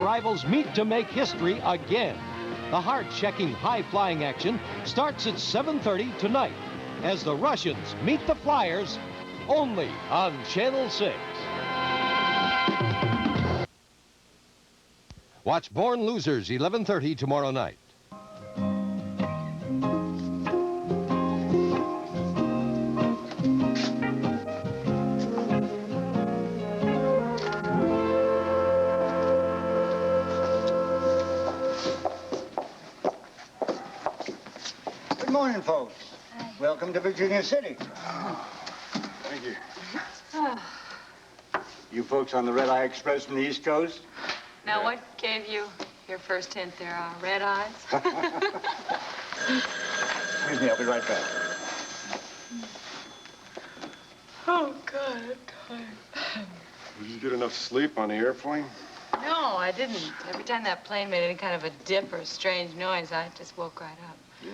rivals meet to make history again. The heart-checking, high-flying action starts at 7:30 tonight as the Russians meet the Flyers only on Channel 6. Watch Born Losers, 11:30 tomorrow night. Good morning, folks. Hi. Welcome to Virginia City. Thank you. You folks on the Red Eye Express from the East Coast? Now, what gave you your first hint there? Red eyes? Excuse me, I'll be right back. Oh, God, I'm tired. Did you get enough sleep on the airplane? No, I didn't. Every time that plane made any kind of a dip or a strange noise, I just woke right up. Yeah.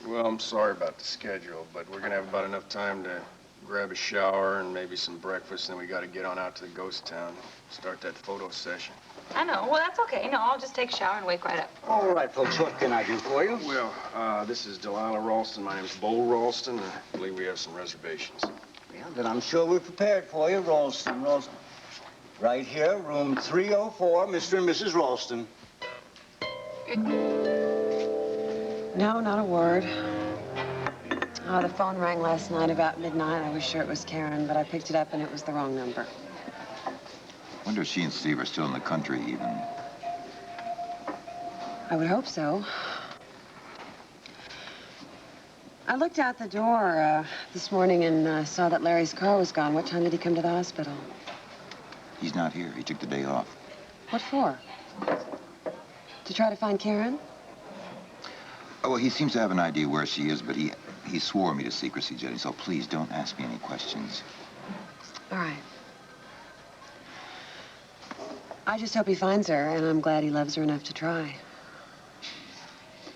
Well, I'm sorry about the schedule, but we're gonna have about enough time to grab a shower and maybe some breakfast, and then we gotta get on out to the ghost town, start that photo session. I know. Well, that's okay. No, I'll just take a shower and wake right up. All right, folks, what can I do for you? Well, this is Delilah Ralston. My name's Bo Ralston. I believe we have some reservations. Well, then I'm sure we're prepared for you, Ralston. Right here, room 304, Mr. and Mrs. Ralston. No, not a word. Oh, the phone rang last night about midnight. I was sure it was Karen, but I picked it up and it was the wrong number. Wonder if she and Steve are still in the country even. I would hope so. I looked out the door this morning and saw that Larry's car was gone. What time did he come to the hospital? He's not here. He took the day off. What for? To try to find Karen? Oh, well, he seems to have an idea where she is, but he swore me to secrecy, Jenny, so please don't ask me any questions. All right. I just hope he finds her, and I'm glad he loves her enough to try.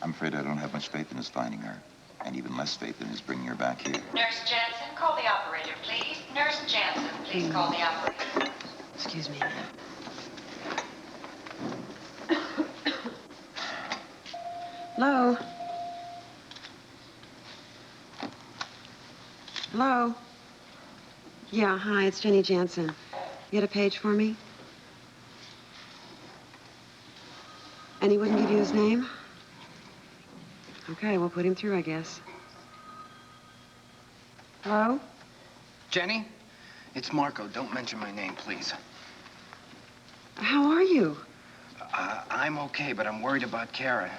I'm afraid I don't have much faith in his finding her, and even less faith in his bringing her back here. Nurse Jansen, call the operator, please. Nurse Jansen, please call the operator. Excuse me. Hello? Hello? Yeah, hi, it's Jenny Jansen. You had a page for me? And he wouldn't give you his name? Okay, we'll put him through, I guess. Hello? Jenny? It's Marco. Don't mention my name, please. How are you? I'm okay, but I'm worried about Karen.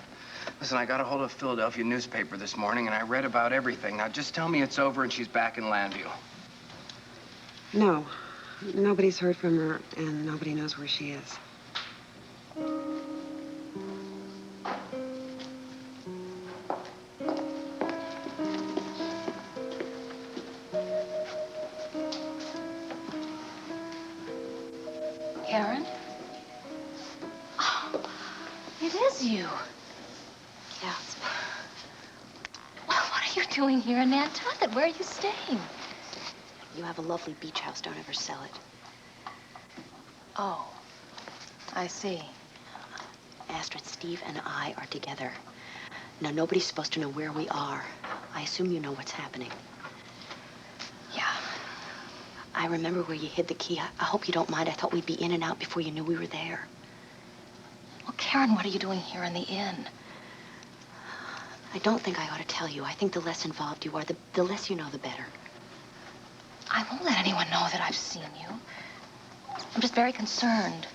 Listen, I got a hold of a Philadelphia newspaper this morning, and I read about everything. Now, just tell me it's over and she's back in Landview. No. Nobody's heard from her, and nobody knows where she is. Karen? Oh, it is you. Yes. Well, what are you doing here in Nantucket? Where are you staying? You have a lovely beach house. Don't ever sell it. Oh, I see. Astrid, Steve, and I are together. Now, nobody's supposed to know where we are. I assume you know what's happening. Yeah. I remember where you hid the key. I hope you don't mind. I thought we'd be in and out before you knew we were there. Well, Karen, what are you doing here in the inn? I don't think I ought to tell you. I think the less involved you are, the less you know, the better. I won't let anyone know that I've seen you. I'm just very concerned.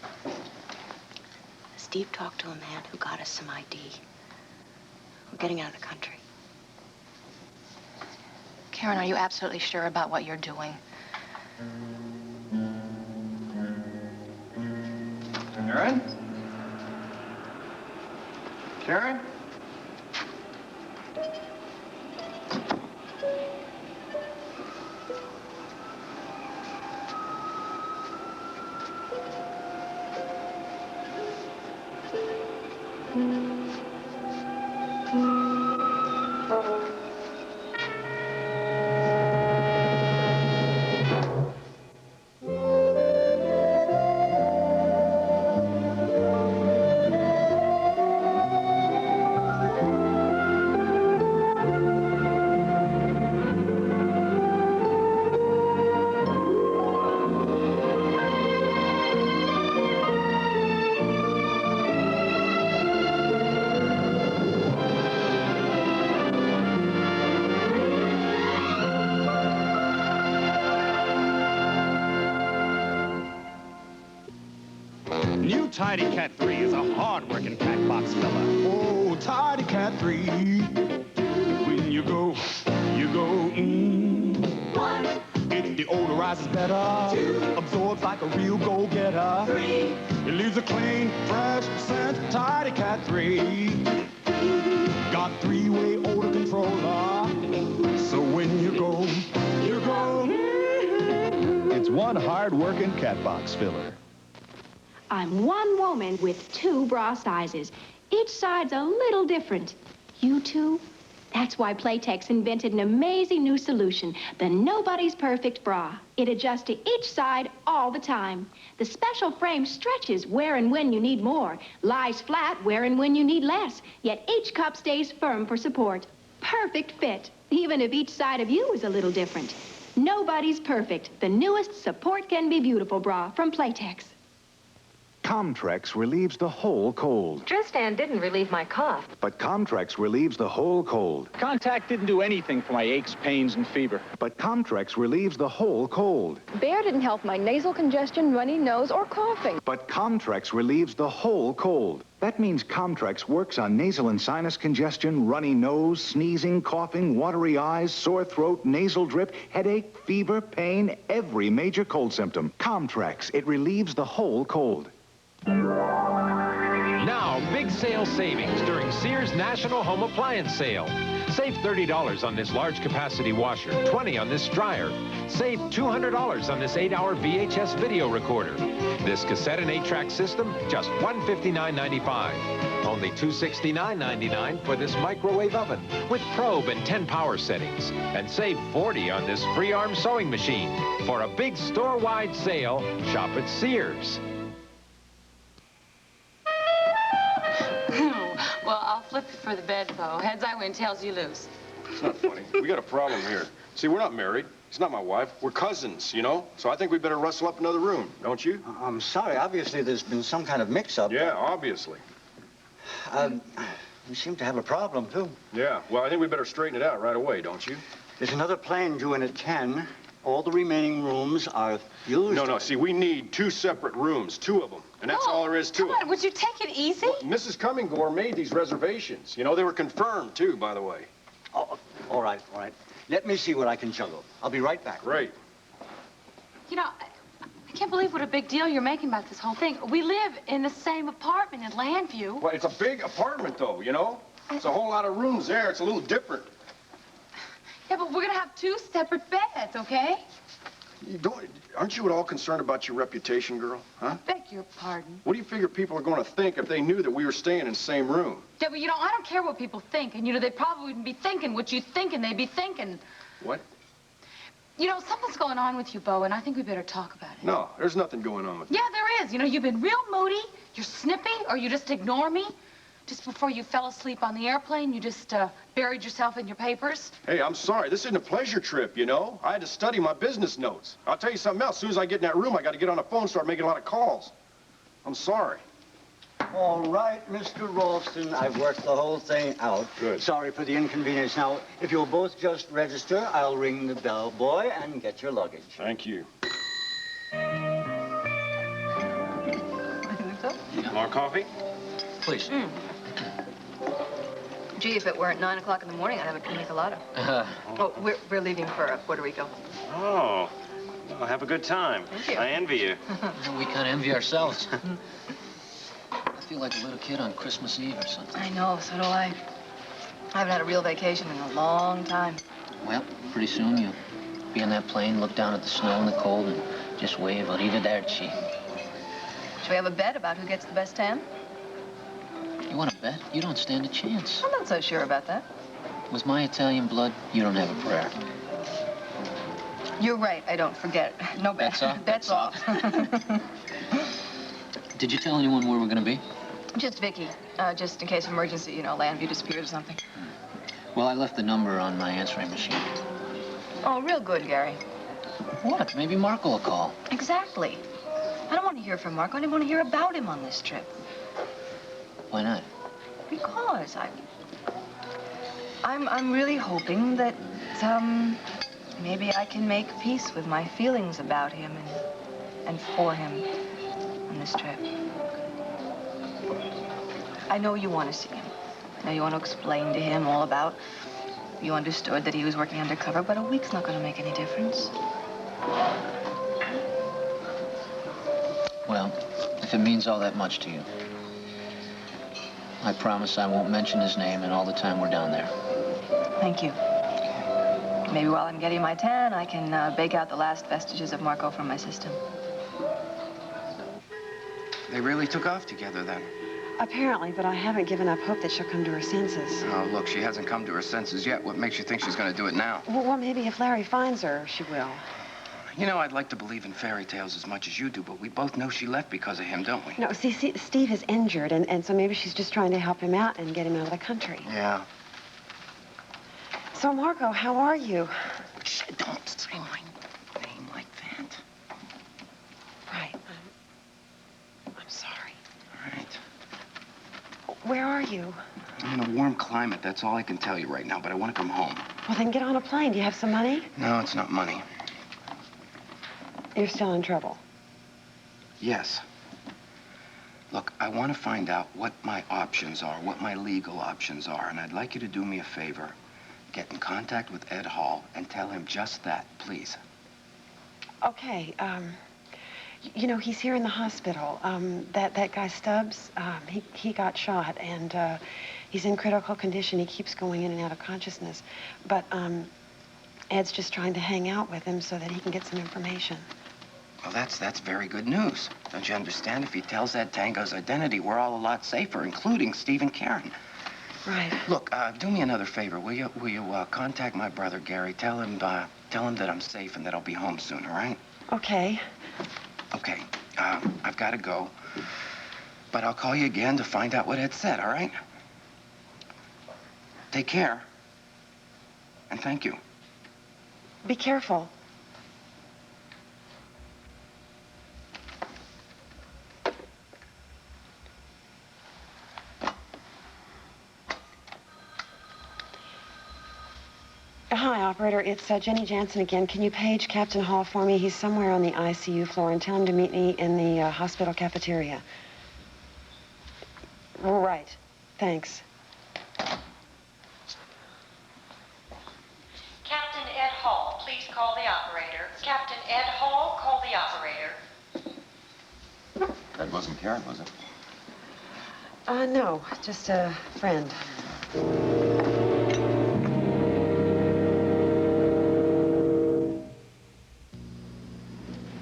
Steve talked to a man who got us some ID. We're getting out of the country. Karen, are you absolutely sure about what you're doing? Karen? Karen? New Tidy Cat 3 is a hard-working cat box filler. Oh, Tidy Cat 3. When you go, One. It deodorizes better. Two. Absorbs like a real go-getter. Three. It leaves a clean, fresh scent. Tidy Cat 3. Got three-way odor controller. So when you go. It's one hard-working cat box filler. I'm one woman with two bra sizes. Each side's a little different. You two? That's why Playtex invented an amazing new solution, the Nobody's Perfect Bra. It adjusts to each side all the time. The special frame stretches where and when you need more, lies flat where and when you need less, yet each cup stays firm for support. Perfect fit, even if each side of you is a little different. Nobody's Perfect, the newest Support Can Be Beautiful bra from Playtex. Comtrex relieves the whole cold. Tristan didn't relieve my cough. But Comtrex relieves the whole cold. Contact didn't do anything for my aches, pains, and fever. But Comtrex relieves the whole cold. Bear didn't help my nasal congestion, runny nose, or coughing. But Comtrex relieves the whole cold. That means Comtrex works on nasal and sinus congestion, runny nose, sneezing, coughing, watery eyes, sore throat, nasal drip, headache, fever, pain, every major cold symptom. Comtrex, it relieves the whole cold. Now, big sale savings during Sears National Home Appliance Sale. Save $30 on this large capacity washer, $20 on this dryer. Save $200 on this 8-hour VHS video recorder. This cassette and 8-track system, just $159.95. Only $269.99 for this microwave oven with probe and 10 power settings. And save $40 on this free arm sewing machine. For a big store-wide sale, shop at Sears. Well, I'll flip you for the bed, Bo. Heads I win, tails you lose. It's not funny. We got a problem here. See, we're not married. She's not my wife. We're cousins, you know? So I think we better rustle up another room, don't you? I'm sorry. Obviously, there's been some kind of mix-up. Yeah, obviously. We seem to have a problem, too. Yeah, well, I think we better straighten it out right away, don't you? There's another plane due in at 10. All the remaining rooms are used. No, see, we need 2 separate rooms, 2 of them. And that's all there is to it. Come on, would you take it easy? Well, Mrs. Cummingore made these reservations. You know, they were confirmed, too, by the way. Oh, all right. Let me see what I can juggle. I'll be right back. Great. You know, I can't believe what a big deal you're making about this whole thing. We live in the same apartment in Landview. Well, it's a big apartment, though, you know? It's a whole lot of rooms there. It's a little different. Yeah, but we're gonna have 2 separate beds, okay? Aren't you at all concerned about your reputation, girl? Huh? Beg your pardon. What do you figure people are going to think if they knew that we were staying in the same room? Yeah, but you know, I don't care what people think. And you know, they probably wouldn't be thinking what you thinking they'd be thinking. What? You know, something's going on with you, Bo, and I think we better talk about it. No, there's nothing going on with me. Yeah, there is. You know, you've been real moody. You're snippy, or you just ignore me. Just before you fell asleep on the airplane, you just buried yourself in your papers. Hey, I'm sorry. This isn't a pleasure trip, you know? I had to study my business notes. I'll tell you something else. As soon as I get in that room, I got to get on the phone and start making a lot of calls. I'm sorry. All right, Mr. Ralston, I've worked the whole thing out. Good. Sorry for the inconvenience. Now, if you'll both just register, I'll ring the bell boy and get your luggage. Thank you. More coffee? Please. Gee, if it weren't 9 o'clock in the morning, I'd have a pina colada. Oh, we're leaving for Puerto Rico. Oh, well, have a good time. Thank you. I envy you. We kind of envy ourselves. I feel like a little kid on Christmas Eve or something. I know, so do I. I haven't had a real vacation in a long time. Well, pretty soon you'll be on that plane, look down at the snow and the cold, and just wave arrivederci. Should we have a bet about who gets the best tan? You want to bet? You don't stand a chance. I'm not so sure about that. With my Italian blood, you don't have a prayer. You're right. I don't forget. No bet. That's off. Did you tell anyone where we're going to be? Just Vicky. Just in case of emergency, you know, Landview disappeared or something. Well, I left the number on my answering machine. Oh, real good, Gary. What? Maybe Marco will call. Exactly. I don't want to hear from Marco. I don't want to hear about him on this trip. Why not? Because I'm really hoping that maybe I can make peace with my feelings about him and for him on this trip. I know you want to see him. I know you want to explain to him all about... You understood that he was working undercover, but a week's not going to make any difference. Well, if it means all that much to you, I promise I won't mention his name in all the time we're down there. Thank you. Maybe while I'm getting my tan, I can bake out the last vestiges of Marco from my system. They really took off together then. Apparently, but I haven't given up hope that she'll come to her senses. Oh, look, she hasn't come to her senses yet. What makes you think she's going to do it now? Well, maybe if Larry finds her, she will. You know, I'd like to believe in fairy tales as much as you do, but we both know she left because of him, don't we? No, see, Steve is injured, and so maybe she's just trying to help him out and get him out of the country. Yeah. So, Marco, how are you? Shh, don't say my name like that. Right. I'm sorry. All right. Where are you? I'm in a warm climate. That's all I can tell you right now, but I want to come home. Well, then get on a plane. Do you have some money? No, it's not money. You're still in trouble. Yes. Look, I want to find out what my options are, what my legal options are, and I'd like you to do me a favor. Get in contact with Ed Hall and tell him just that, please. Okay, you know, he's here in the hospital. That guy Stubbs, he got shot, and he's in critical condition. He keeps going in and out of consciousness. But Ed's just trying to hang out with him so that he can get some information. Well, that's very good news. Don't you understand? If he tells Ed Tango's identity, we're all a lot safer, including Steve and Karen. Right. Look, do me another favor, will you? Will you contact my brother, Gary? Tell him that I'm safe and that I'll be home soon, all right? Okay. Okay, I've got to go. But I'll call you again to find out what Ed said, all right? Take care. And thank you. Be careful. Hi, operator. It's Jenny Jansen again. Can you page Captain Hall for me? He's somewhere on the ICU floor, and tell him to meet me in the hospital cafeteria. Right. Thanks. Captain Ed Hall, please call the operator. Captain Ed Hall, call the operator. That wasn't Karen, was it? No, just a friend.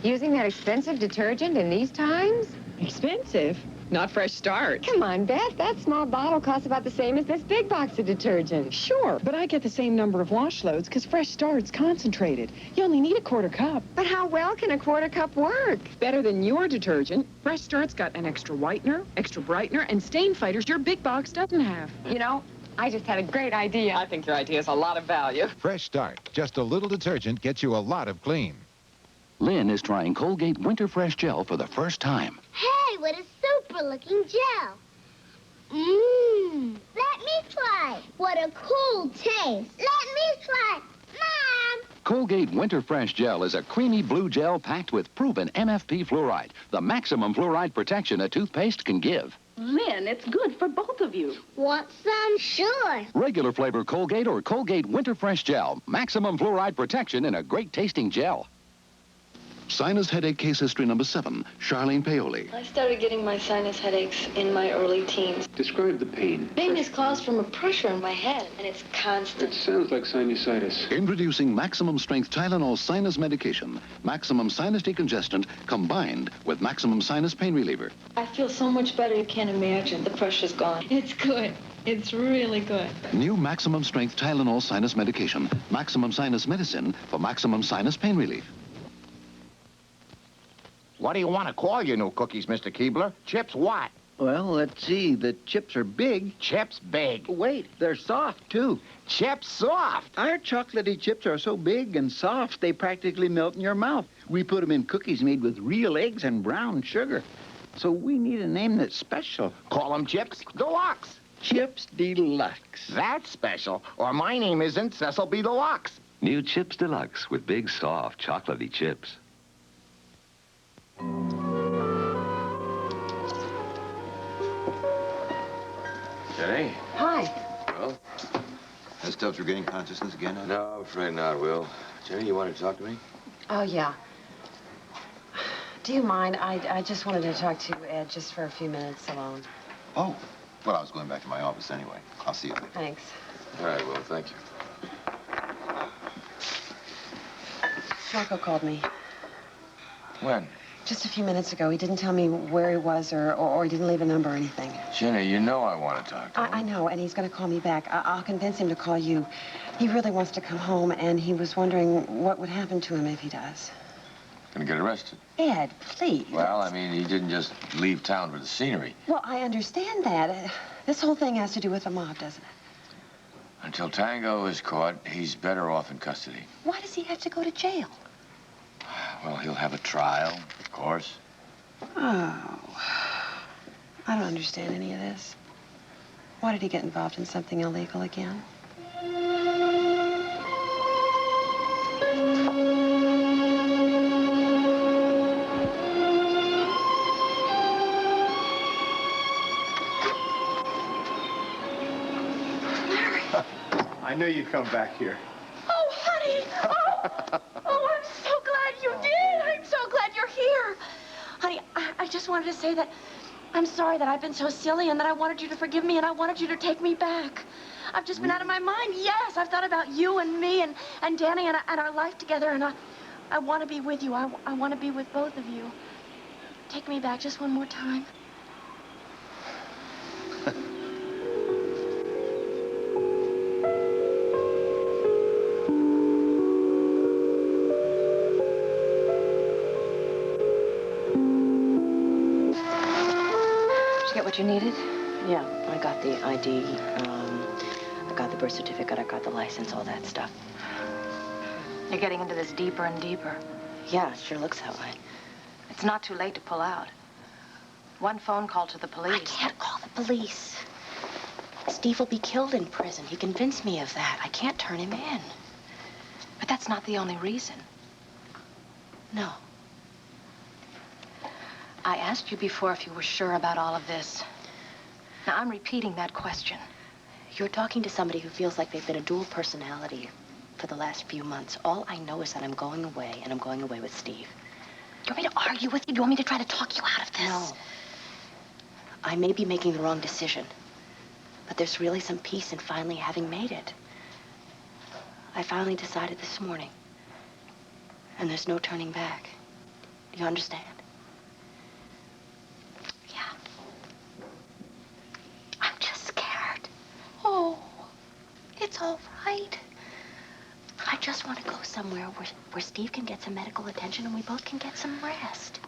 Using that expensive detergent in these times? Expensive? Not Fresh Start. Come on, Beth. That small bottle costs about the same as this big box of detergent. Sure, but I get the same number of wash loads because Fresh Start's concentrated. You only need a quarter cup. But how well can a quarter cup work? Better than your detergent. Fresh Start's got an extra whitener, extra brightener, and stain fighters your big box doesn't have. You know, I just had a great idea. I think your idea has a lot of value. Fresh Start. Just a little detergent gets you a lot of clean. Lynn is trying Colgate Winter Fresh Gel for the first time. Hey, what a super-looking gel. Mmm. Let me try. What a cool taste. Let me try. Mom! Colgate Winter Fresh Gel is a creamy blue gel packed with proven MFP fluoride, the maximum fluoride protection a toothpaste can give. Lynn, it's good for both of you. Want some? Sure. Regular flavor Colgate or Colgate Winter Fresh Gel. Maximum fluoride protection in a great tasting gel. Sinus headache case history number 7, Charlene Paoli. I started getting my sinus headaches in my early teens. Describe the pain. Pain is caused from a pressure in my head, and it's constant. It sounds like sinusitis. Introducing maximum strength Tylenol sinus medication. Maximum sinus decongestant combined with maximum sinus pain reliever. I feel so much better you can't imagine. The pressure's gone. It's good. It's really good. New maximum strength Tylenol sinus medication. Maximum sinus medicine for maximum sinus pain relief. What do you want to call your new cookies, Mr. Keebler? Chips what? Well, let's see. The chips are big. Chips big. Wait, they're soft, too. Chips soft? Our chocolatey chips are so big and soft, they practically melt in your mouth. We put them in cookies made with real eggs and brown sugar. So we need a name that's special. Call them Chips Deluxe. Chips Deluxe. That's special, or my name isn't Cecil B. Deluxe. New Chips Deluxe with big, soft, chocolatey chips. Jenny? Hi. Well? Has Stubbs regaining consciousness again? Huh? No, I'm afraid not, Will. Jenny, you wanted to talk to me? Oh, yeah. Do you mind? I just wanted to talk to Ed just for a few minutes alone. Oh. Well, I was going back to my office anyway. I'll see you later. Thanks. All right, Will, thank you. Marco called me. When? Just a few minutes ago. He didn't tell me where he was or he didn't leave a number or anything. Jenny, you know I want to talk to him. I know, and he's going to call me back. I'll convince him to call you. He really wants to come home, and he was wondering what would happen to him if he does. Gonna get arrested. Ed, please. Well, I mean, he didn't just leave town for the scenery. Well, I understand that. This whole thing has to do with the mob, doesn't it? Until Tango is caught, he's better off in custody. Why does he have to go to jail? Well, he'll have a trial, of course. Oh. I don't understand any of this. Why did he get involved in something illegal again? I knew you'd come back here. Oh, honey! Oh, I'm so glad you did. I'm so glad you're here. Honey, I just wanted to say that I'm sorry that I've been so silly and that I wanted you to forgive me and I wanted you to take me back. I've just been out of my mind. Yes, I've thought about you and me and Danny and our life together, and I want to be with you. I want to be with both of you. Take me back just one more time. What you needed? Yeah. I got the ID, I got the birth certificate, I got the license, all that stuff. You're getting into this deeper and deeper. Yeah, it sure looks that way. It's not too late to pull out. One phone call to the police. I can't call the police. Steve will be killed in prison. He convinced me of that. I can't turn him in. But that's not the only reason. No. I asked you before if you were sure about all of this. Now, I'm repeating that question. You're talking to somebody who feels like they've been a dual personality for the last few months. All I know is that I'm going away, and I'm going away with Steve. Do you want me to argue with you? Do you want me to try to talk you out of this? No. I may be making the wrong decision, but there's really some peace in finally having made it. I finally decided this morning, and there's no turning back. Do you understand? Oh, it's all right. I just want to go somewhere where Steve can get some medical attention and we both can get some rest.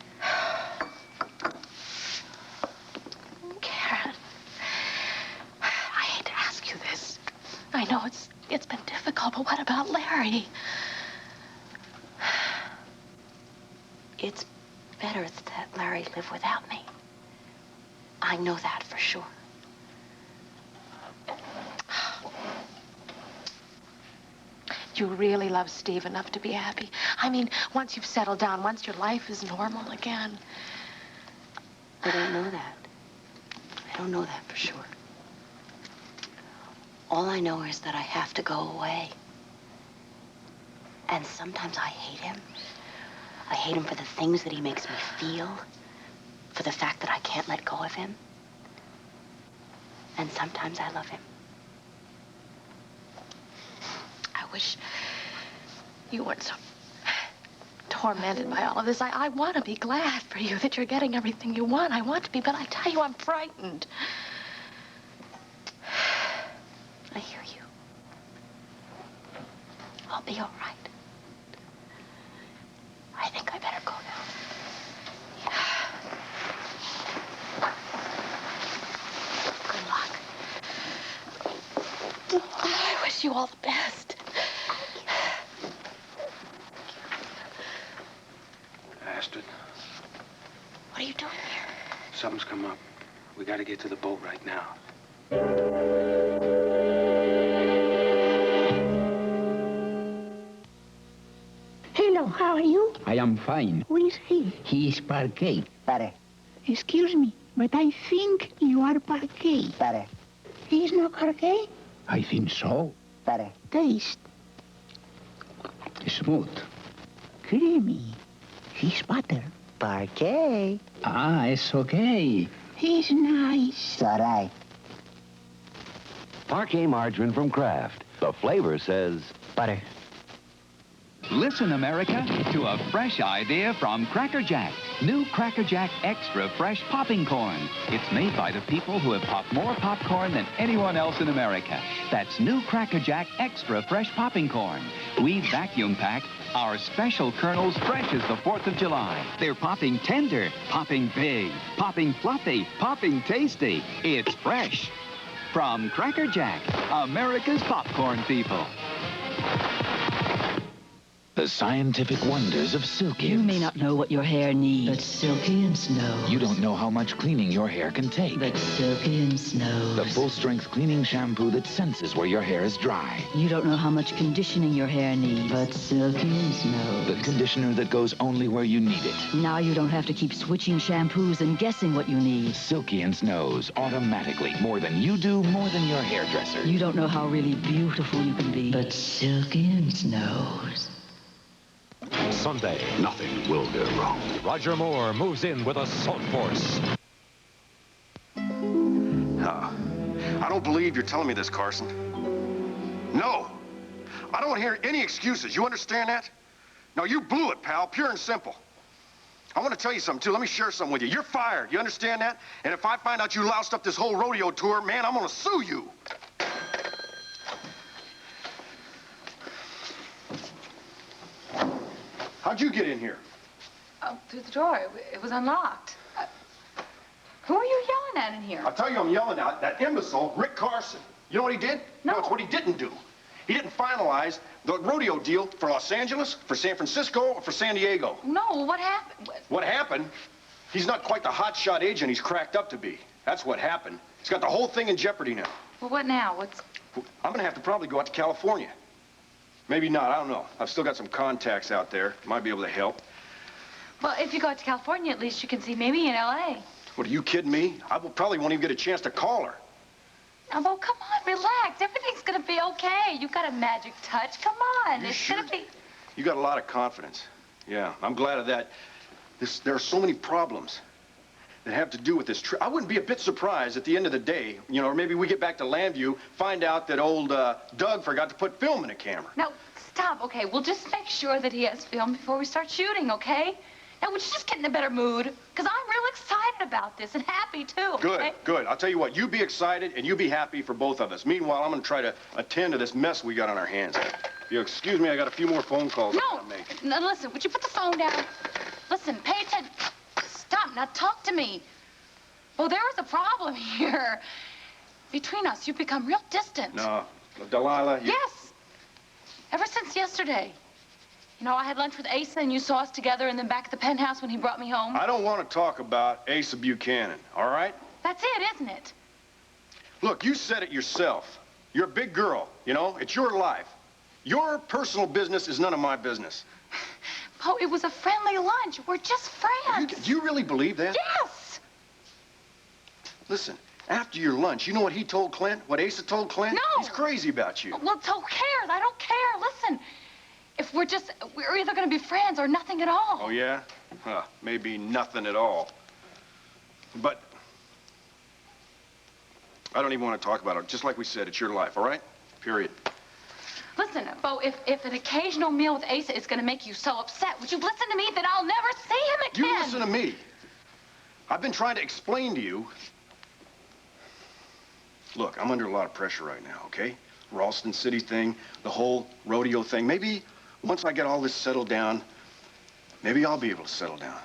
Karen, I hate to ask you this. I know it's been difficult, but what about Larry? It's better that Larry live without me. I know that for sure. You really love Steve enough to be happy. I mean, once you've settled down, once your life is normal again. I don't know that. I don't know that for sure. All I know is that I have to go away. And sometimes I hate him. I hate him for the things that he makes me feel, for the fact that I can't let go of him. And sometimes I love him. I wish you weren't so tormented by all of this. I want to be glad for you that you're getting everything you want. I want to be, but I tell you, I'm frightened. I hear you. I'll be all right. I think I better go now. Good luck. I wish you all the best. Astrid, What are you doing here? something's come up. We gotta get to the boat right now. Hello, how are you? I am fine. Who is he? He is Parquet. Excuse me, but I think you are Parquet. He's not okay? I think so. Butter. Taste. Smooth. Creamy. He's butter. Parquet. Ah, it's okay. He's nice. It's all right. Parquet margarine from Kraft. The flavor says butter. Listen, America, to a fresh idea from Cracker Jack. New Cracker Jack Extra Fresh Popping Corn. It's made by the people who have popped more popcorn than anyone else in America. That's new Cracker Jack Extra Fresh Popping Corn. We vacuum pack our special kernels fresh as the 4th of July. They're popping tender, popping big, popping fluffy, popping tasty. It's fresh. From Cracker Jack, America's popcorn people. The scientific wonders of Silky. You may not know what your hair needs, but Silky knows. You don't know how much cleaning your hair can take, but Silky knows. The full-strength cleaning shampoo that senses where your hair is dry. You don't know how much conditioning your hair needs, but Silky knows. The conditioner that goes only where you need it. Now you don't have to keep switching shampoos and guessing what you need. Silky knows automatically, more than you do, more than your hairdresser. You don't know how really beautiful you can be, but Silky knows. Sunday. Nothing will go wrong. Roger Moore moves in with assault force. I don't believe you're telling me this, Carson. No. I don't want to hear any excuses. You understand that? No, you blew it, pal, pure and simple. I want to tell you something, too. Let me share something with you. You're fired. You understand that? And if I find out you loused up this whole rodeo tour, man, I'm going to sue you. How'd you get in here? Through the door. It was unlocked. Who are you yelling at in here? I'll tell you I'm yelling at that imbecile, Rick Carson. You know what he did? No. It's what he didn't do. He didn't finalize the rodeo deal for Los Angeles, for San Francisco, or for San Diego. No, what happened? What happened? He's not quite the hotshot agent he's cracked up to be. That's what happened. He's got the whole thing in jeopardy now. Well, what now? I'm gonna have to probably go out to California. Maybe not, I don't know. I've still got some contacts out there. Might be able to help. Well, if you go out to California, at least you can see Mimi in L.A. What, are you kidding me? Probably won't even get a chance to call her. Oh, come on, relax. Everything's gonna be okay. You've got a magic touch. Come on. It's gonna be... You got a lot of confidence. Yeah, I'm glad of that. There are so many problems that have to do with this trip. I wouldn't be a bit surprised at the end of the day, you know, or maybe we get back to Landview, find out that old Doug forgot to put film in a camera. Now, stop, okay? We'll just make sure that he has film before we start shooting, okay? Now, would you just get in a better mood? Because I'm real excited about this and happy, too. Good, okay? good. I'll tell you what, you be excited and you be happy for both of us. Meanwhile, I'm going to try to attend to this mess we got on our hands. If you'll excuse me, I got a few more phone calls I want to make. No, listen, would you put the phone down? Listen, pay attention. Stop, now talk to me. Oh, there is a problem here. Between us, you've become real distant. No, Delilah, you... Yes. Ever since yesterday. You know, I had lunch with Asa and you saw us together and then back at the penthouse when he brought me home. I don't want to talk about Asa Buchanan, all right? That's it, isn't it? Look, you said it yourself. You're a big girl, you know? It's your life. Your personal business is none of my business. Oh, it was a friendly lunch. We're just friends. Do you really believe that? Yes. Listen, after your lunch, you know what he told Clint? What Asa told Clint? No. He's crazy about you. Well, who cares? I don't care. Listen, if we're either going to be friends or nothing at all. Oh, yeah? Maybe nothing at all. But I don't even want to talk about it. Just like we said, it's your life, all right? Period. Listen, Bo, if an occasional meal with Asa is going to make you so upset, would you listen to me that I'll never see him again? You listen to me. I've been trying to explain to you. Look, I'm under a lot of pressure right now, okay? Ralston City thing, the whole rodeo thing. Maybe once I get all this settled down, maybe I'll be able to settle down.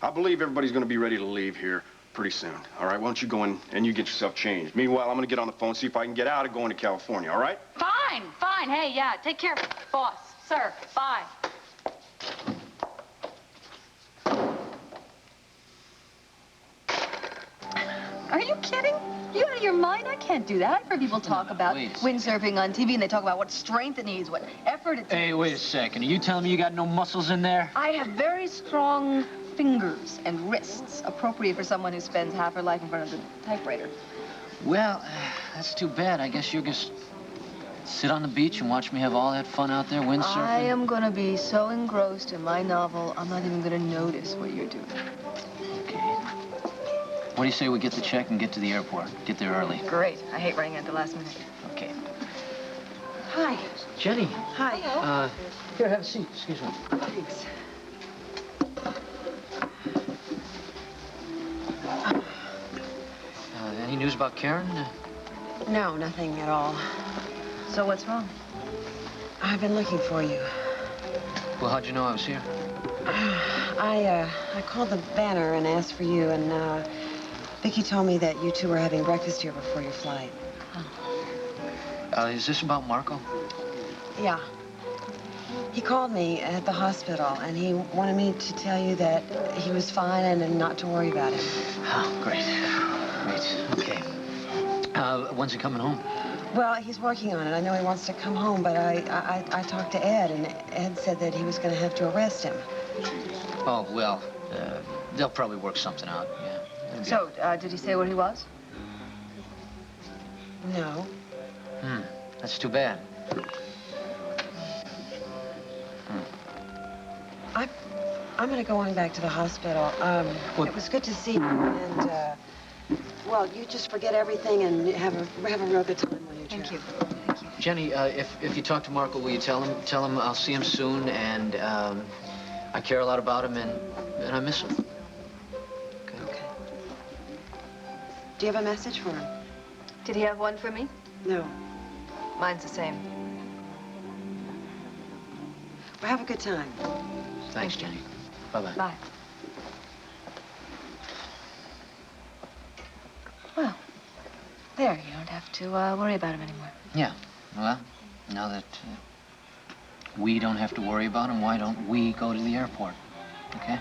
I believe everybody's going to be ready to leave here pretty soon, all right? Why don't you go in and you get yourself changed? Meanwhile, I'm going to get on the phone, see if I can get out of going to California, all right? Fine, fine. Hey, yeah, take care, boss. Sir, bye. Are you kidding? You out of your mind? I can't do that. I've heard people talk about windsurfing on TV, and they talk about what strength it needs, what effort it takes. Hey, wait a second. Are you telling me you got no muscles in there? I have very strong fingers and wrists appropriate for someone who spends half her life in front of the typewriter. Well, that's too bad. I guess you'll just sit on the beach and watch me have all that fun out there windsurfing. I am going to be so engrossed in my novel, I'm not even going to notice what you're doing. Okay. What do you say we get the check and get to the airport? Get there early. Great. I hate running at the last minute. Okay. Hi. Jenny. Hi. Here, have a seat. Excuse me. Thanks. Any news about Karen? No, nothing at all. So what's wrong? I've been looking for you. Well, how'd you know I was here? I called the banner and asked for you, and Vicky told me that you two were having breakfast here before your flight. Is this about Marco? Yeah. He called me at the hospital, and he wanted me to tell you that he was fine and not to worry about him. Oh, great. Great. Okay. When's he coming home? Well, he's working on it. I know he wants to come home, but I talked to Ed, and Ed said that he was going to have to arrest him. Oh, well, they'll probably work something out, yeah. Okay. So, did he say where he was? No. That's too bad. I'm going to go on back to the hospital. It was good to see you, and, well, you just forget everything and have a real good time when you're Thank you. Thank you. Jenny, if you talk to Marco, will you tell him I'll see him soon, and I care a lot about him, and I miss him. Okay. Do you have a message for him? Did he have one for me? No. Mine's the same. Well, have a good time. Thanks, Jenny. Bye-bye. Bye. Well, there, you don't have to worry about him anymore. Yeah. Well, now that we don't have to worry about him, why don't we go to the airport? Okay?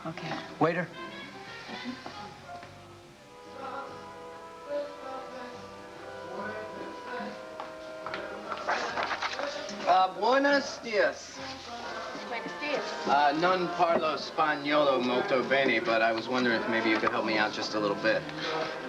Okay. Waiter. Buenos dias. Buenos dias. Non parlo spagnolo molto bene, but I was wondering if maybe you could help me out just a little bit.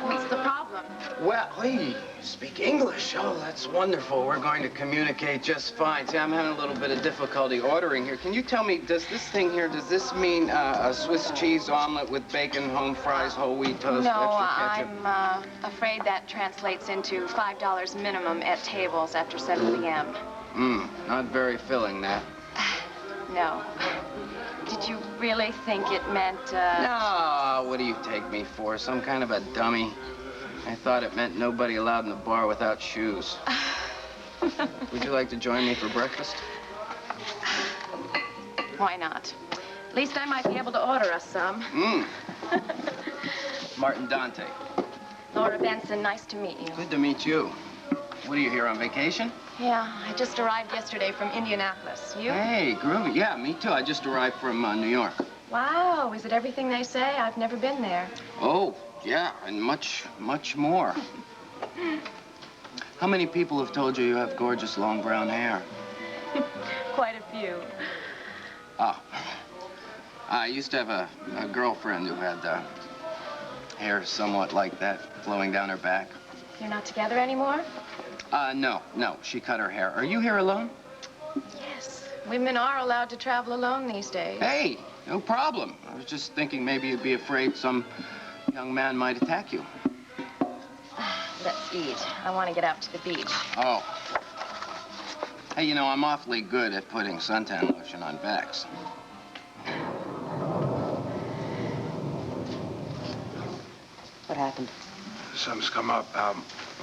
What's the problem? Well, hey, speak English. Oh, that's wonderful. We're going to communicate just fine. See, I'm having a little bit of difficulty ordering here. Can you tell me, does this mean a Swiss cheese omelet with bacon, home fries, whole wheat toast, No, extra ketchup? I'm afraid that translates into $5 minimum at tables after 7 p.m. Not very filling, that. No. Did you really think it meant, No, what do you take me for? Some kind of a dummy? I thought it meant nobody allowed in the bar without shoes. Would you like to join me for breakfast? Why not? At least I might be able to order us some. Martin Dante. Laura Benson, nice to meet you. Good to meet you. What, are you here on vacation? Yeah, I just arrived yesterday from Indianapolis. You? Hey, groovy. Yeah, me too. I just arrived from New York. Wow, is it everything they say? I've never been there. Oh, yeah, and much, much more. How many people have told you you have gorgeous long brown hair? Quite a few. Oh. I used to have a girlfriend who had hair somewhat like that, flowing down her back. You're not together anymore? No. She cut her hair. Are you here alone? Yes. Women are allowed to travel alone these days. Hey, no problem. I was just thinking maybe you'd be afraid some young man might attack you. Let's eat. I want to get out to the beach. Oh. Hey, you know, I'm awfully good at putting suntan lotion on backs. What happened? Something's come up.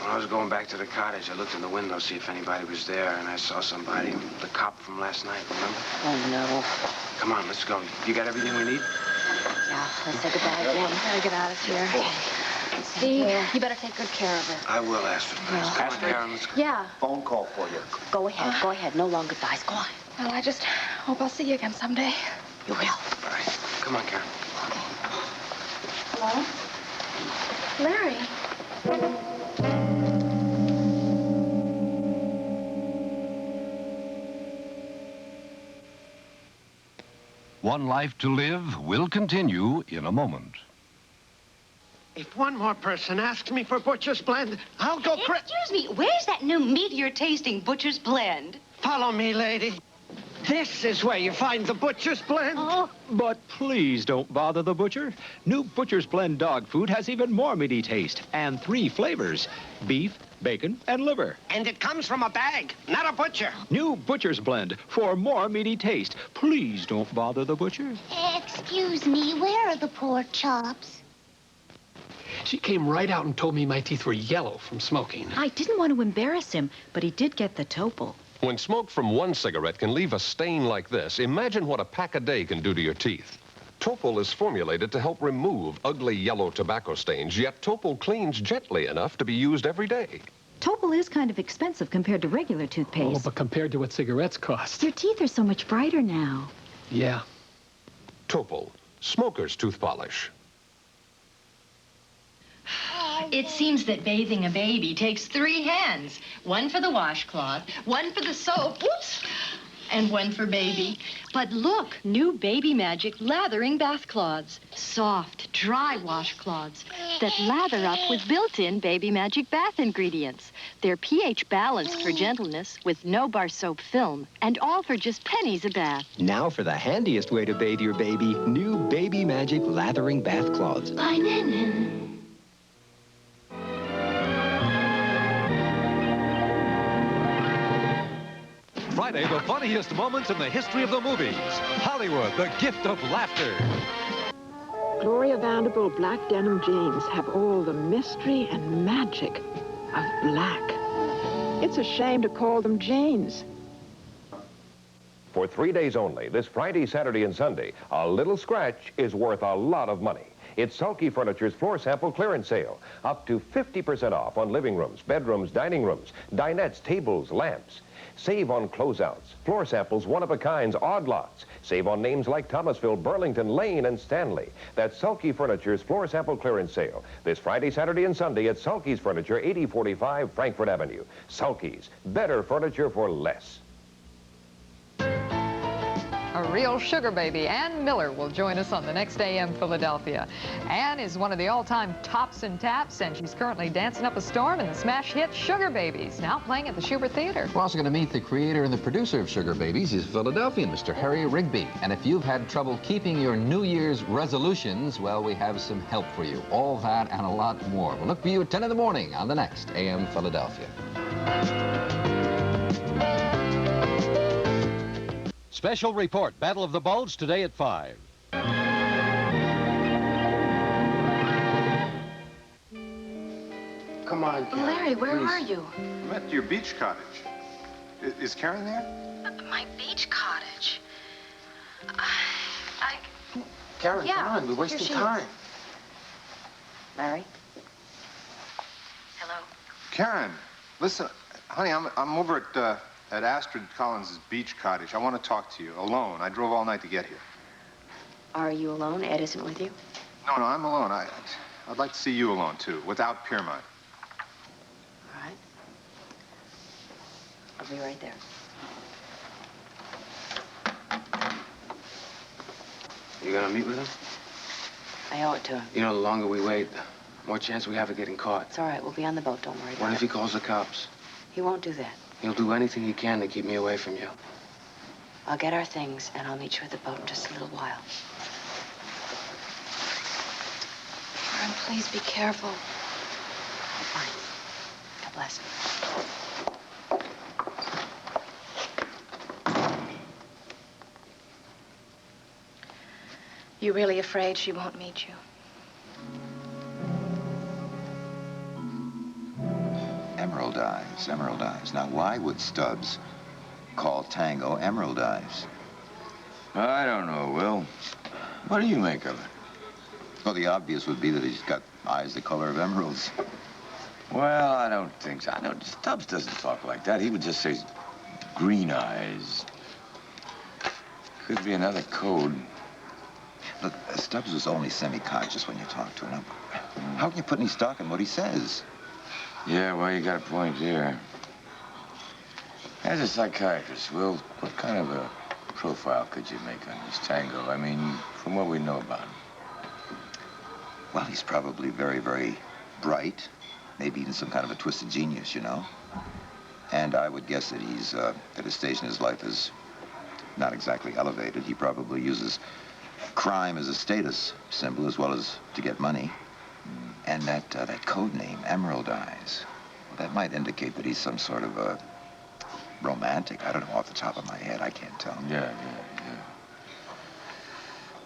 When I was going back to the cottage, I looked in the window to see if anybody was there, and I saw somebody. The cop from last night, remember? Oh, no. Come on, let's go. You got everything we need? Yeah, let's say goodbye again. Gotta get out of here. Steve, you better take good care of her. I will, Astrid. Come on, Karen, let's go. Yeah. Phone call for you. Go ahead. No long goodbyes. Go on. Well, I just hope I'll see you again someday. You will. All right. Come on, Karen. Hello? Larry. One Life to Live will continue in a moment. If one more person asks me for Butcher's Blend, I'll go Excuse me, where's that new meteor-tasting Butcher's Blend? Follow me, lady. This is where you find the Butcher's Blend. Oh. But please don't bother the butcher. New Butcher's Blend dog food has even more meaty taste and 3 flavors: beef, bacon, and liver. And it comes from a bag, not a butcher. New Butcher's Blend for more meaty taste. Please don't bother the butcher. Excuse me, where are the pork chops? She came right out and told me my teeth were yellow from smoking. I didn't want to embarrass him, but he did get the Topol. When smoke from one cigarette can leave a stain like this, imagine what a pack a day can do to your teeth. Topol is formulated to help remove ugly yellow tobacco stains, yet Topol cleans gently enough to be used every day. Topol is kind of expensive compared to regular toothpaste. Oh, but compared to what cigarettes cost. Your teeth are so much brighter now. Yeah. Topol, smoker's tooth polish. It seems that bathing a baby takes 3 hands. One for the washcloth, one for the soap, whoops, and one for baby. But look, new Baby Magic lathering bath cloths. Soft, dry washcloths that lather up with built-in Baby Magic bath ingredients. They're pH balanced for gentleness with no bar soap film, and all for just pennies a bath. Now for the handiest way to bathe your baby, new Baby Magic lathering bath cloths. Bye, Nin. Friday, the funniest moments in the history of the movies. Hollywood, the gift of laughter. Gloria Vanderbilt black denim jeans have all the mystery and magic of black. It's a shame to call them jeans. For 3 days only, this Friday, Saturday, and Sunday, a little scratch is worth a lot of money. It's Sulky Furniture's floor sample clearance sale. Up to 50% off on living rooms, bedrooms, dining rooms, dinettes, tables, lamps. Save on closeouts, floor samples, one-of-a-kinds, odd lots. Save on names like Thomasville, Burlington, Lane, and Stanley. That's Sulky Furniture's floor sample clearance sale. This Friday, Saturday, and Sunday at Sulky's Furniture, 8045 Frankfurt Avenue. Sulky's, better furniture for less. A real sugar baby, Ann Miller, will join us on the next AM Philadelphia. Ann is one of the all-time tops and taps, and she's currently dancing up a storm in the smash hit Sugar Babies, now playing at the Schubert Theater. We're also going to meet the creator and the producer of Sugar Babies. He's Philadelphian, Mr. Harry Rigby. And if you've had trouble keeping your New Year's resolutions, well, we have some help for you. All that and a lot more. We'll look for you at 10 in the morning on the next AM Philadelphia. Special report, Battle of the Bulge, today at 5. Come on, Karen. Larry, where please. are you? I'm at your beach cottage. Is Karen there? My beach cottage. Karen, Yeah, come on, we're wasting here she is. time. Larry? Hello? Karen, listen, honey, I'm over at Astrid Collins' beach cottage. I want to talk to you alone. I drove all night to get here. Are you alone? Ed isn't with you? No, I'm alone. I'd like to see you alone, too, without Piermont. All right. I'll be right there. You gonna meet with him? I owe it to him. You know, the longer we wait, the more chance we have of getting caught. It's all right. We'll be on the boat. Don't worry about What it. if he calls the cops? He won't do that. He'll do anything he can to keep me away from you. I'll get our things, and I'll meet you at the boat in just a little while. Karen, please be careful. I'm fine. God bless. You really afraid she won't meet you? Emerald Eyes, Emerald Eyes. Now, why would Stubbs call Tango Emerald Eyes? I don't know, Will. What do you make of it? Well, the obvious would be that he's got eyes the color of emeralds. Well, I don't think so. I know Stubbs doesn't talk like that. He would just say green eyes. Could be another code. Look, Stubbs was only semi-conscious when you talked to him. How can you put any stock in what he says? Yeah, well, you got a point there. As a psychiatrist, Will, what kind of a profile could you make on this Tango? I mean, from what we know about him. Well, he's probably very, very bright. Maybe even some kind of a twisted genius, you know? And I would guess that he's at a stage in his life is not exactly elevated. He probably uses crime as a status symbol as well as to get money. And that code name, Emerald Eyes, well, that might indicate that he's some sort of a romantic. I don't know off the top of my head. I can't tell. Yeah.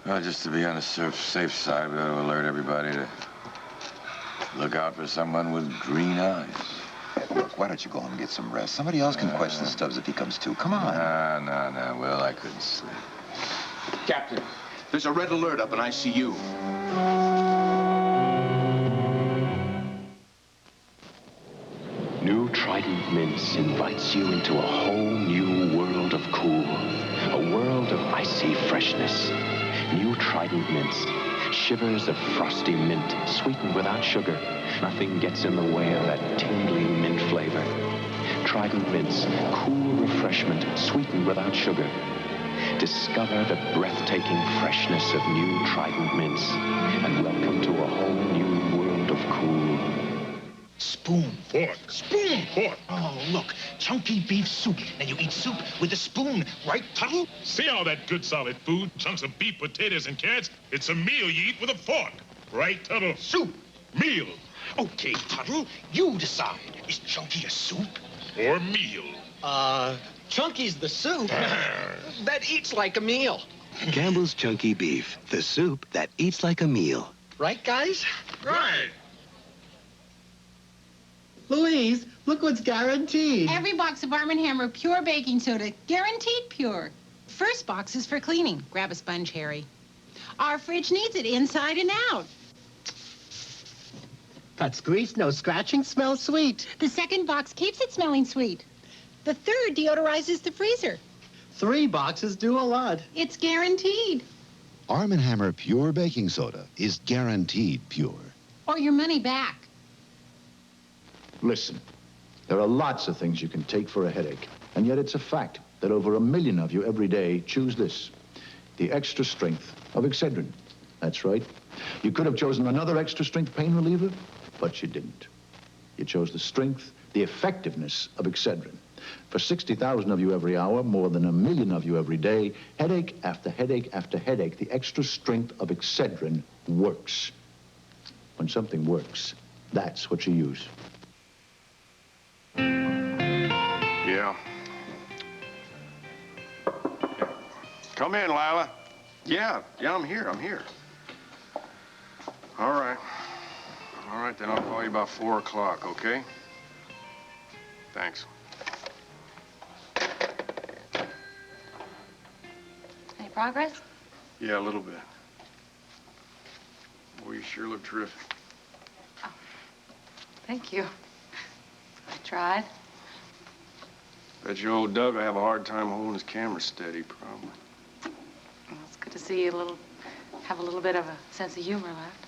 Well, just to be on the safe side, we ought to alert everybody to look out for someone with green eyes. Hey, look, why don't you go home and get some rest? Somebody else can question Stubbs if he comes to. Come on. No. Well, I couldn't sleep. Captain, there's a red alert up in ICU. New Trident Mints invites you into a whole new world of cool. A world of icy freshness. New Trident Mints. Shivers of frosty mint, sweetened without sugar. Nothing gets in the way of that tingly mint flavor. Trident Mints. Cool refreshment, sweetened without sugar. Discover the breathtaking freshness of new Trident Mints. And welcome to a whole new world of cool. Spoon, fork. Spoon, fork. Oh, look, chunky beef soup. Now you eat soup with a spoon, right, Tuttle? See all that good solid food? Chunks of beef, potatoes, and carrots? It's a meal you eat with a fork. Right, Tuttle? Soup. Meal. Okay, Tuttle, you decide. Is Chunky a soup? Or meal? Chunky's the soup that eats like a meal. Campbell's Chunky Beef, the soup that eats like a meal. Right, guys? Right. Louise, look what's guaranteed. Every box of Arm & Hammer pure baking soda, guaranteed pure. First box is for cleaning. Grab a sponge, Harry. Our fridge needs it inside and out. Cuts grease, no scratching, smells sweet. The second box keeps it smelling sweet. The third deodorizes the freezer. 3 boxes do a lot. It's guaranteed. Arm & Hammer Pure Baking Soda is guaranteed pure. Or your money back. Listen, there are lots of things you can take for a headache, and yet it's a fact that over 1 million of you every day choose this, the extra strength of Excedrin. That's right. You could have chosen another extra strength pain reliever, but you didn't. You chose the strength, the effectiveness of Excedrin. For 60,000 of you every hour, more than 1 million of you every day, headache after headache after headache, the extra strength of Excedrin works. When something works, that's what you use. Yeah. Come in, Lila. Yeah, I'm here. All right, then I'll call you about 4 o'clock, okay? Thanks. Any progress? Yeah, a little bit. Boy, you sure look terrific. Thank you. I tried. Bet you old Doug will have a hard time holding his camera steady, probably. Well, it's good to see you have a little bit of a sense of humor left.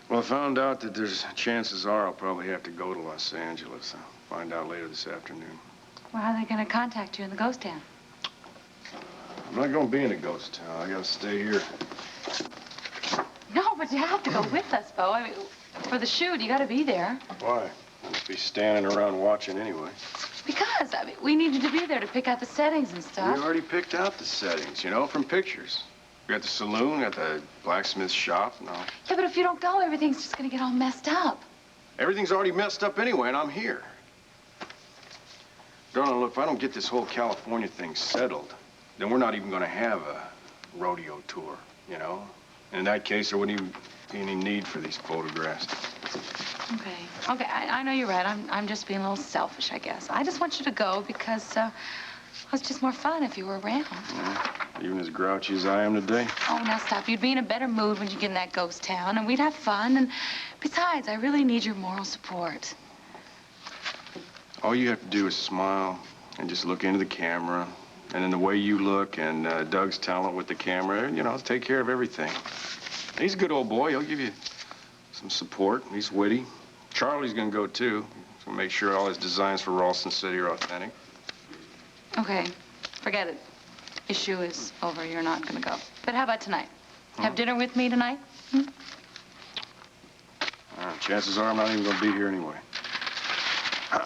Well, I found out that chances are I'll probably have to go to Los Angeles. I'll find out later this afternoon. Well, how are they going to contact you in the ghost town? I'm not going to be in a ghost town. I got to stay here. No, but you have to go with us, Bo. I mean, for the shoot, you got to be there. Why? I'll just be standing around watching anyway. Because, I mean, we needed to be there to pick out the settings and stuff. We already picked out the settings, you know, from pictures. We got the saloon, got the blacksmith shop, and all. Yeah, but if you don't go, everything's just going to get all messed up. Everything's already messed up anyway, and I'm here. Darling, look, if I don't get this whole California thing settled, then we're not even going to have a rodeo tour, you know? And in that case, there wouldn't even be any need for these photographs. Okay, I know you're right. I'm just being a little selfish, I guess. I just want you to go because it's just more fun if you were around. Yeah, even as grouchy as I am today. Oh, now stop. You'd be in a better mood when you get in that ghost town, and we'd have fun. And besides, I really need your moral support. All you have to do is smile and just look into the camera. And then the way you look and Doug's talent with the camera, you know, take care of everything. He's a good old boy. He'll give you some support. He's witty. Charlie's going to go, too. He's going to make sure all his designs for Ralston City are authentic. Okay. Forget it. Issue is over. You're not going to go. But how about tonight? Have dinner with me tonight? Chances are I'm not even going to be here anyway.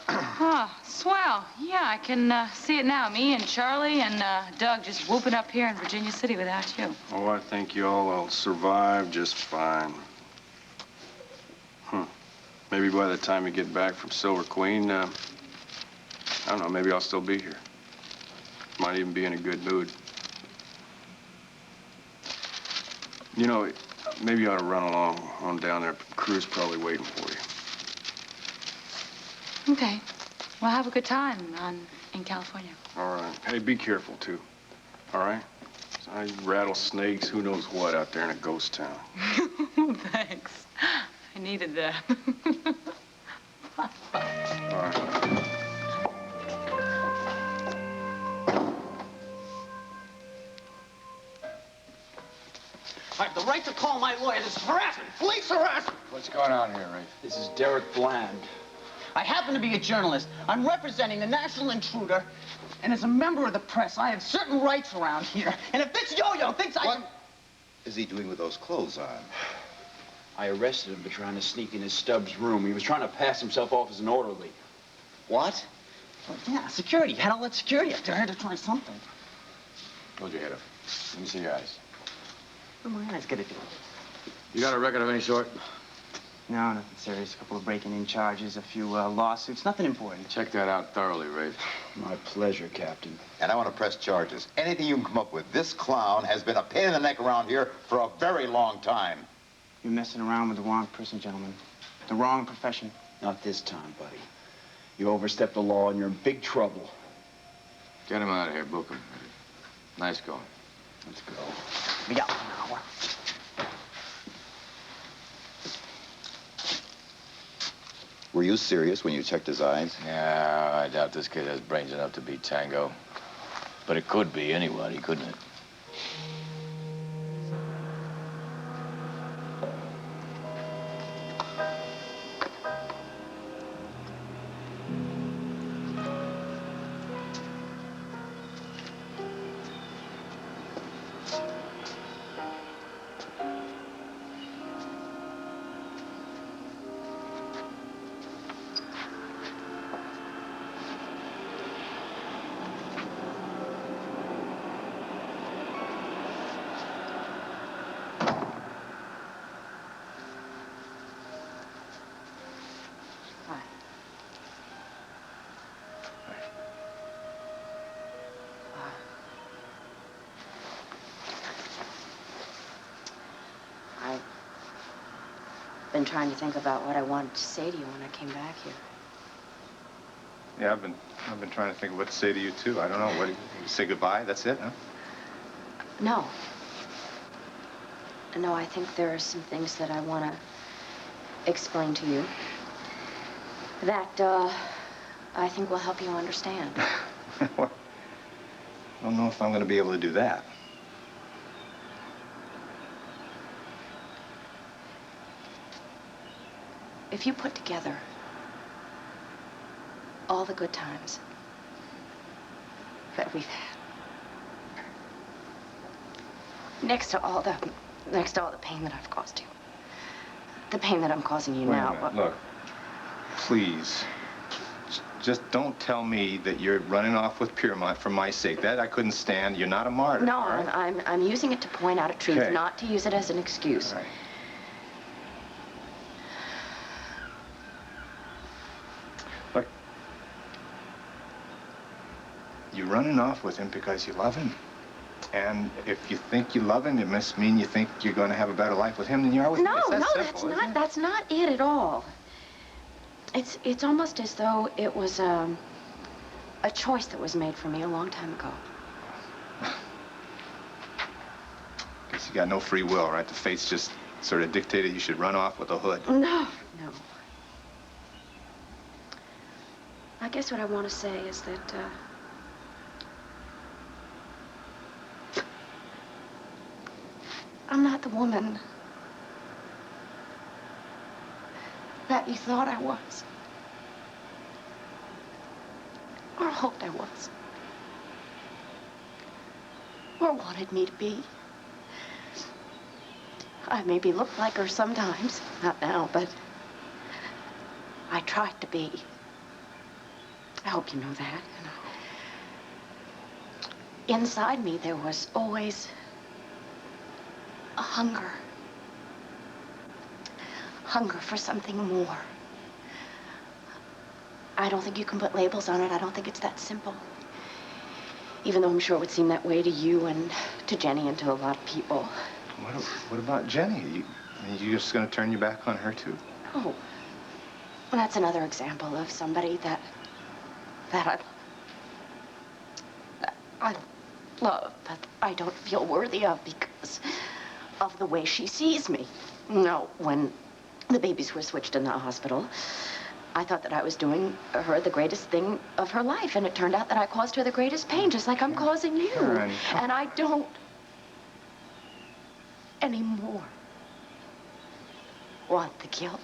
Oh, swell. Yeah, I can see it now. Me and Charlie and Doug just whooping up here in Virginia City without you. Oh, I think I'll survive just fine. Maybe by the time you get back from Silver Queen, I don't know, maybe I'll still be here. Might even be in a good mood. You know, maybe you ought to run along on down there. Crew's probably waiting for you. Okay. Well, have a good time in California. All right. Hey, be careful, too. All right? Rattlesnakes, who knows what out there in a ghost town. Thanks. I needed that. All right. I have the right to call my lawyer. This is harassment, police harassment. What's going on here, Ray? This is Derek Bland. I happen to be a journalist. I'm representing the National Intruder, and as a member of the press, I have certain rights around here. And if this yo-yo thinks What is he doing with those clothes on? I arrested him for trying to sneak in his Stubbs' room. He was trying to pass himself off as an orderly. What? Well, yeah, security. Had all that security up there. I had to try something. Hold your head up. Let me see your eyes. What are my eyes gonna do? You got a record of any sort? No, nothing serious. A couple of breaking-in charges, a few lawsuits. Nothing important. Check that out thoroughly, Ray. My pleasure, Captain. And I want to press charges. Anything you can come up with. This clown has been a pain in the neck around here for a very long time. You're messing around with the wrong person, gentlemen. The wrong profession. Not this time, buddy. You overstepped the law and you're in big trouble. Get him out of here, book him. Nice going. Let's go. Be out in an hour. Were you serious when you checked his eyes? Yeah, I doubt this kid has brains enough to beat Tango. But it could be anybody, couldn't it? Been trying to think about what I wanted to say to you when I came back here. Yeah, I've been trying to think of what to say to you, too. I don't know. What, say goodbye? That's it, huh? No. No, I think there are some things that I want to explain to you that, I think will help you understand. Well, I don't know if I'm going to be able to do that. If you put together all the good times that we've had, next to all the pain that I've caused you, the pain that I'm causing you now. Wait a minute. Look, please, just don't tell me that you're running off with Piermont for my sake. That I couldn't stand. You're not a martyr. No, right? I'm using it to point out a truth, Okay. not to use it as an excuse. All right. Look, you're running off with him because you love him. And if you think you love him, it must mean you think you're going to have a better life with him than you are with me. No, It's that no, simple, that's not it at all. It's almost as though it was a choice that was made for me a long time ago. Guess you got no free will, right? The fates just sort of dictated you should run off with a hood. No, no. I guess what I want to say is that, I'm not the woman that you thought I was. Or hoped I was. or wanted me to be. I maybe looked like her sometimes, not now, but I tried to be. I hope you know that. And inside me, there was always a hunger. Hunger for something more. I don't think you can put labels on it. I don't think it's that simple. Even though I'm sure it would seem that way to you and to Jenny and to a lot of people. What about Jenny? You just gonna turn your back on her, too? Oh, well, that's another example of somebody that I love, but I don't feel worthy of because of the way she sees me. No, when the babies were switched in the hospital, I thought that I was doing her the greatest thing of her life, and it turned out that I caused her the greatest pain, just like I'm causing you. Karen. And I don't anymore want the guilt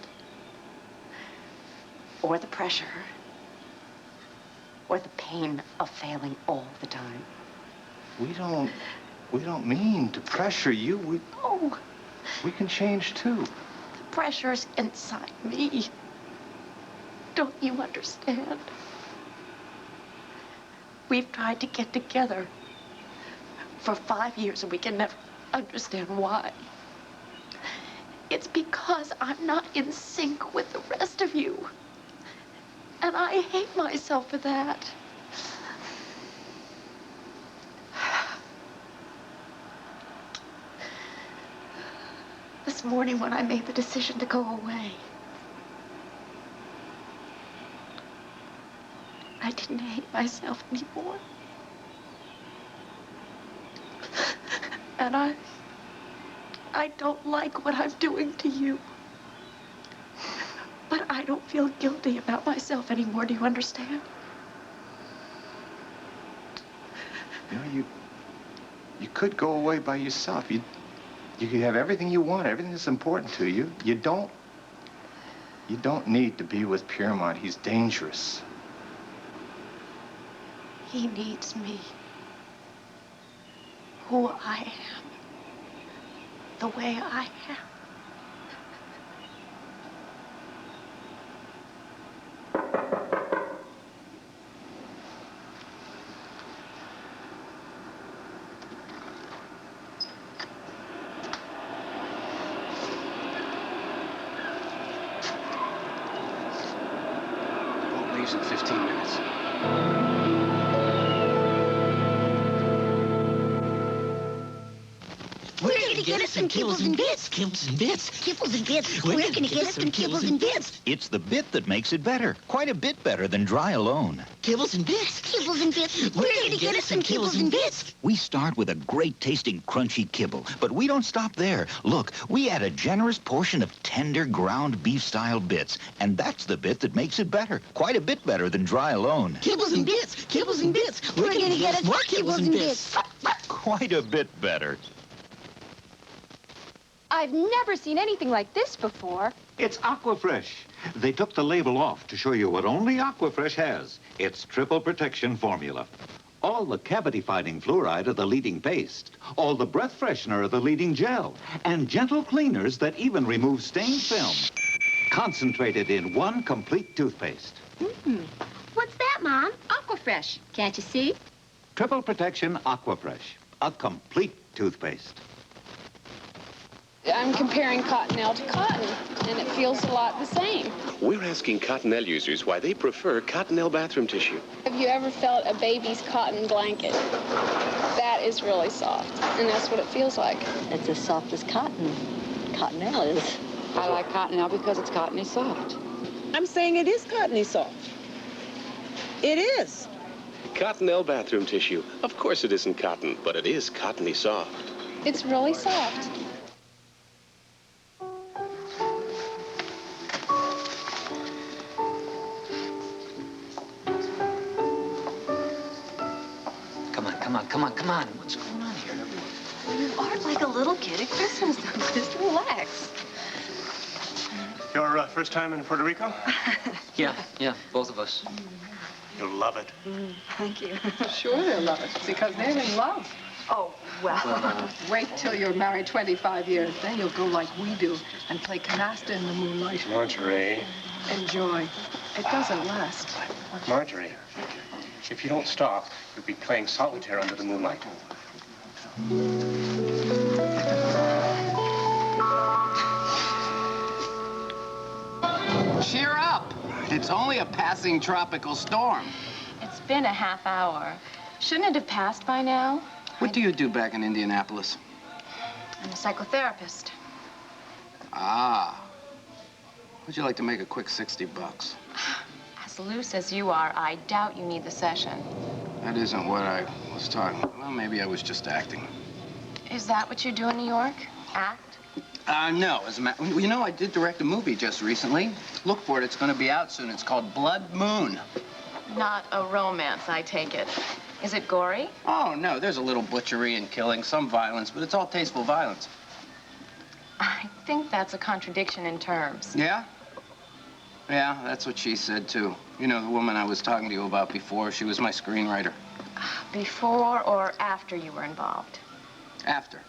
or the pressure or the pain of failing all the time. We don't mean to pressure you. Oh. We can change, too. The pressure's inside me. Don't you understand? We've tried to get together for 5 years and we can never understand why. It's because I'm not in sync with the rest of you. And I hate myself for that. This morning when I made the decision to go away, I didn't hate myself anymore. And I don't like what I'm doing to you. But I don't feel guilty about myself anymore. Do you understand? You know, you could go away by yourself. You could have everything you want, everything that's important to you. You don't need to be with Piermont. He's dangerous. He needs me. Who I am. The way I am. Boat leaves in 15 minutes. We're gonna get us some kibbles and bits. Kibbles and bits. Kibbles and bits. We're gonna get us some kibbles and bits. It's the bit that makes it better. Quite a bit better than dry alone. Kibbles and bits. Kibbles and bits. We're gonna get us some kibbles and bits. We start with a great tasting crunchy kibble, but we don't stop there. Look, we add a generous portion of tender ground beef style bits, and that's the bit that makes it better. Quite a bit better than dry alone. Kibbles and bits. Kibbles and bits. We're gonna get us more kibbles and bits. Quite a bit better. I've never seen anything like this before. It's Aquafresh. They took the label off to show you what only Aquafresh has. It's triple protection formula. All the cavity-fighting fluoride are the leading paste. All the breath freshener are the leading gel. And gentle cleaners that even remove stained film. Concentrated in one complete toothpaste. What's that, Mom? Aquafresh. Can't you see? Triple protection Aquafresh. A complete toothpaste. I'm comparing Cottonelle to cotton, and it feels a lot the same. We're asking Cottonelle users why they prefer Cottonelle bathroom tissue. Have you ever felt a baby's cotton blanket? That is really soft, and that's what it feels like. It's as soft as cotton. Cottonelle is. I like Cottonelle because it's cottony soft. I'm saying it is cottony soft. It is. Cottonelle bathroom tissue. Of course it isn't cotton, but it is cottony soft. It's really soft. Come on. What's going on here? You are like a little kid at Christmas. Just relax. Your first time in Puerto Rico? Yeah, both of us. You'll love it. Thank you. Sure they'll love it, because they're in love. Oh, well. Wait till you're married 25 years. Then you'll go like we do and play canasta in the moonlight. Marjorie. Enjoy. It doesn't last. Marjorie, if you don't stop, you'll be playing solitaire under the moonlight. Cheer up. It's only a passing tropical storm. It's been a half hour. Shouldn't it have passed by now? What do you do back in Indianapolis? I'm a psychotherapist. Ah. Would you like to make a quick 60 bucks? As loose as you are, I doubt you need the session. That isn't what I was talking about. Well, maybe I was just acting. Is that what you do in New York? Act? No. You know, I did direct a movie just recently. Look for it. It's going to be out soon. It's called Blood Moon. Not a romance, I take it. Is it gory? Oh, no. There's a little butchery and killing, some violence, but it's all tasteful violence. I think that's a contradiction in terms. Yeah? Yeah, that's what she said, too. You know, the woman I was talking to you about before, she was my screenwriter. Before or after you were involved? After.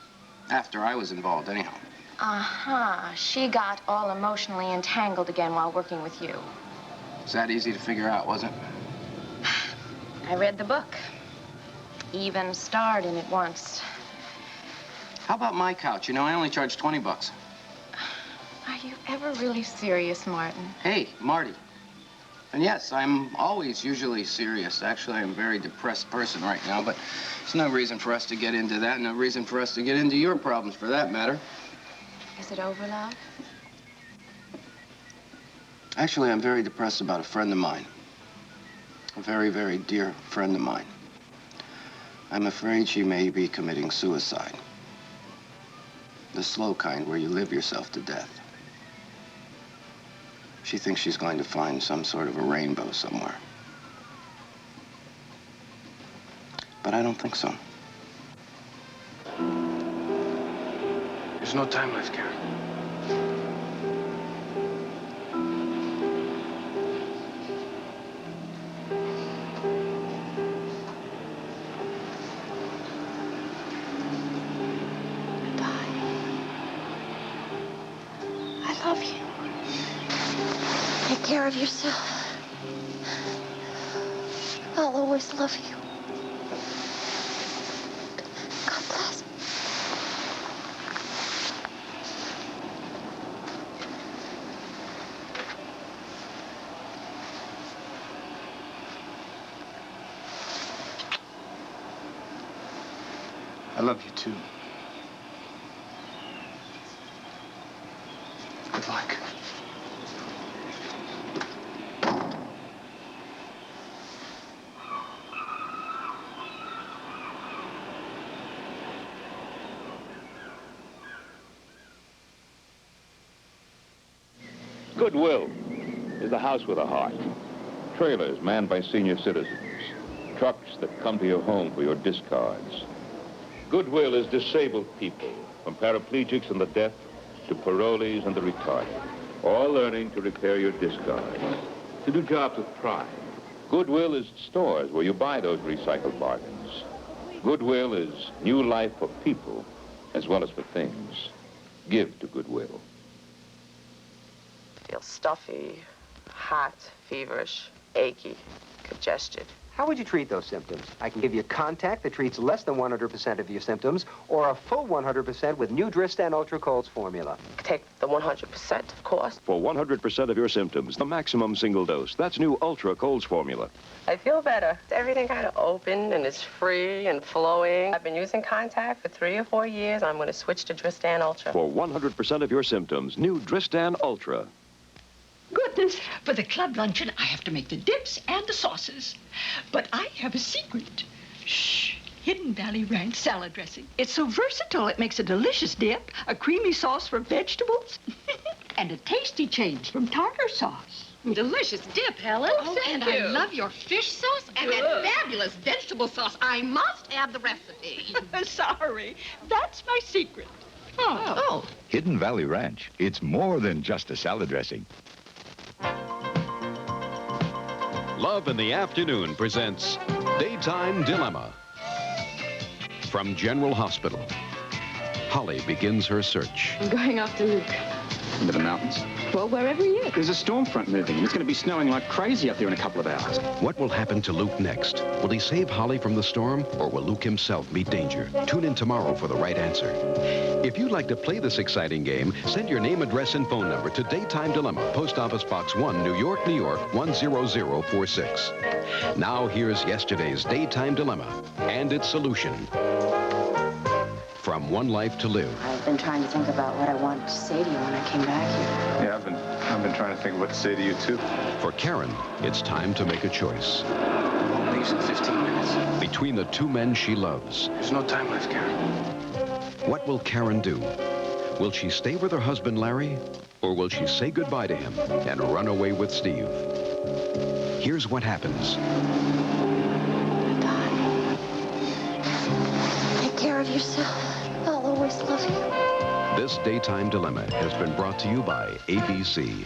After I was involved, anyhow. Uh-huh. She got all emotionally entangled again while working with you. It's that easy to figure out, wasn't it? I read the book. Even starred in it once. How about my couch? You know, I only charge 20 bucks. Are you ever really serious, Martin? Hey, Marty. And yes, I'm always usually serious. Actually, I'm a very depressed person right now, but there's no reason for us to get into that, no reason for us to get into your problems, for that matter. Is it over, love? Actually, I'm very depressed about a friend of mine. A very, very dear friend of mine. I'm afraid she may be committing suicide. The slow kind where you live yourself to death. She thinks she's going to find some sort of a rainbow somewhere. But I don't think so. There's no time left, Karen. I love you. Take care of yourself. I'll always love you. God bless. I love you, too. Good luck. Goodwill is the house with a heart. Trailers manned by senior citizens. Trucks that come to your home for your discards. Goodwill is disabled people, from paraplegics and the deaf to parolees and the retarded, all learning to repair your discards, to do jobs with pride. Goodwill is stores where you buy those recycled bargains. Goodwill is new life for people as well as for things. Give to Goodwill. Feel stuffy, hot, feverish, achy, congested. How would you treat those symptoms? I can give you a contact that treats less than 100% of your symptoms, or a full 100% with new Dristan Ultra Colds formula. Take the 100%, of course. For 100% of your symptoms, the maximum single dose. That's new Ultra Colds formula. I feel better. Everything kind of open and it's free and flowing. I've been using Contact for 3 or 4 years. I'm going to switch to Dristan Ultra. For 100% of your symptoms, new Dristan Ultra. Goodness, for the club luncheon, I have to make the dips and the sauces. But I have a secret. Shh. Hidden Valley Ranch salad dressing. It's so versatile, it makes a delicious dip, a creamy sauce for vegetables, and a tasty change from tartar sauce. Delicious dip, Helen. Oh, and I love your fish sauce and that fabulous vegetable sauce. I must have the recipe. Sorry, that's my secret. Oh. Hidden Valley Ranch. It's more than just a salad dressing. Love in the Afternoon presents Daytime Dilemma. From General Hospital, Holly begins her search. I'm going after Luke. Into the mountains? Well, wherever he is. There's a storm front moving, and it's going to be snowing like crazy up there in a couple of hours. What will happen to Luke next? Will he save Holly from the storm, or will Luke himself meet danger? Tune in tomorrow for the right answer. If you'd like to play this exciting game, send your name, address, and phone number to Daytime Dilemma, Post Office Box 1, New York, New York, 10046. Now here's yesterday's Daytime Dilemma and its solution. From One Life to Live. I've been trying to think about what I wanted to say to you when I came back here. Yeah, I've been trying to think of what to say to you, too. For Karen, it's time to make a choice. Leaves in 15 minutes. Between the two men she loves. There's no time left, Karen. What will Karen do? Will she stay with her husband, Larry? Or will she say goodbye to him and run away with Steve? Here's what happens. Take care of yourself. I'll always love you. This Daytime Dilemma has been brought to you by ABC.